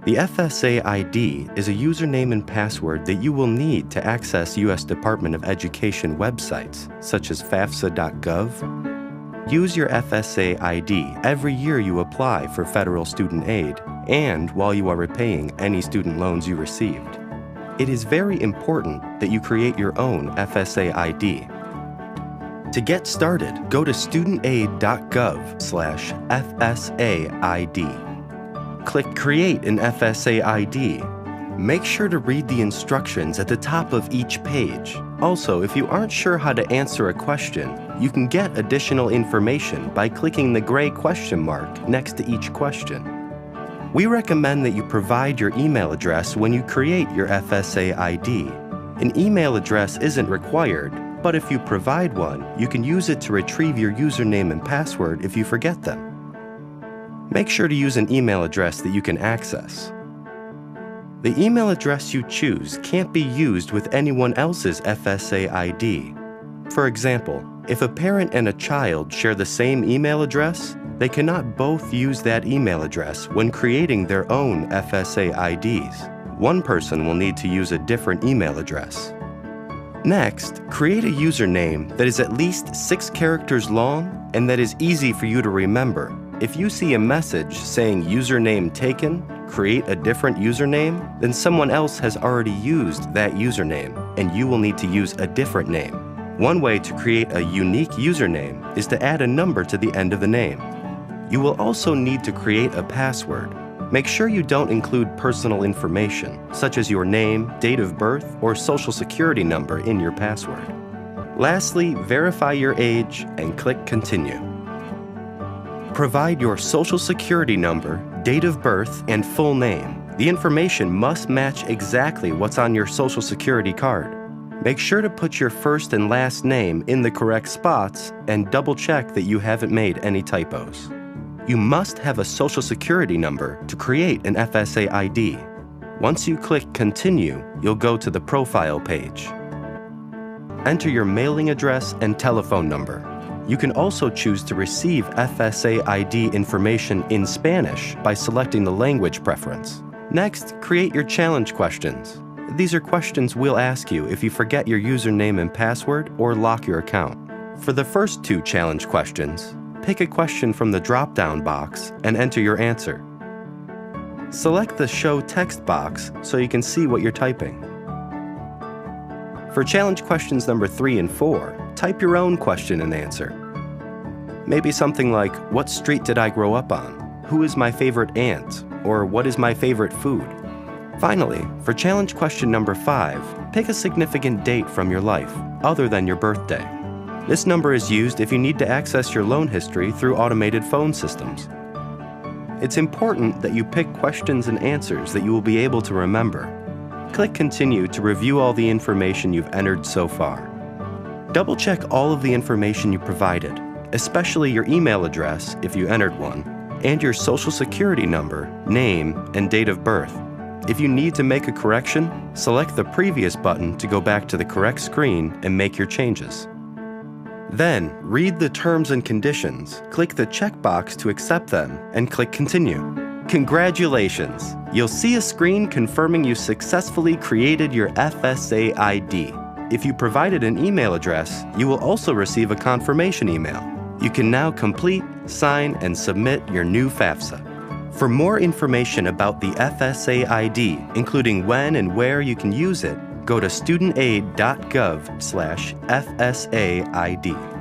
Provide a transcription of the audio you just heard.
The FSA ID is a username and password that you will need to access U.S. Department of Education websites, such as fafsa.gov. Use your FSA ID every year you apply for federal student aid and while you are repaying any student loans you received. It is very important that you create your own FSA ID. To get started, go to studentaid.gov/FSAID. Click Create an FSA ID. Make sure to read the instructions at the top of each page. Also, if you aren't sure how to answer a question, you can get additional information by clicking the gray question mark next to each question. We recommend that you provide your email address when you create your FSA ID. An email address isn't required, but if you provide one, you can use it to retrieve your username and password if you forget them. Make sure to use an email address that you can access. The email address you choose can't be used with anyone else's FSA ID. For example, if a parent and a child share the same email address, they cannot both use that email address when creating their own FSA IDs. One person will need to use a different email address. Next, create a username that is at least 6 characters long and that is easy for you to remember. If you see a message saying username taken, create a different username, then someone else has already used that username, and you will need to use a different name. One way to create a unique username is to add a number to the end of the name. You will also need to create a password. Make sure you don't include personal information, such as your name, date of birth, or social security number in your password. Lastly, verify your age and click Continue. Provide your social security number, date of birth, and full name. The information must match exactly what's on your social security card. Make sure to put your first and last name in the correct spots and double check that you haven't made any typos. You must have a social security number to create an FSA ID. Once you click Continue, you'll go to the profile page. Enter your mailing address and telephone number. You can also choose to receive FSA ID information in Spanish by selecting the language preference. Next, create your challenge questions. These are questions we'll ask you if you forget your username and password or lock your account. For the first 2 challenge questions, pick a question from the drop-down box and enter your answer. Select the Show Text box so you can see what you're typing. For challenge questions number 3 and 4, type your own question and answer. Maybe something like, what street did I grow up on? Who is my favorite aunt? Or what is my favorite food? Finally, for challenge question number 5, pick a significant date from your life, other than your birthday. This number is used if you need to access your loan history through automated phone systems. It's important that you pick questions and answers that you will be able to remember. Click Continue to review all the information you've entered so far. Double-check all of the information you provided, especially your email address, if you entered one, and your social security number, name, and date of birth. If you need to make a correction, select the previous button to go back to the correct screen and make your changes. Then, read the terms and conditions, click the checkbox to accept them, and click Continue. Congratulations! You'll see a screen confirming you successfully created your FSA ID. If you provided an email address, you will also receive a confirmation email. You can now complete, sign, and submit your new FAFSA. For more information about the FSA ID, including when and where you can use it, go to studentaid.gov/FSAID.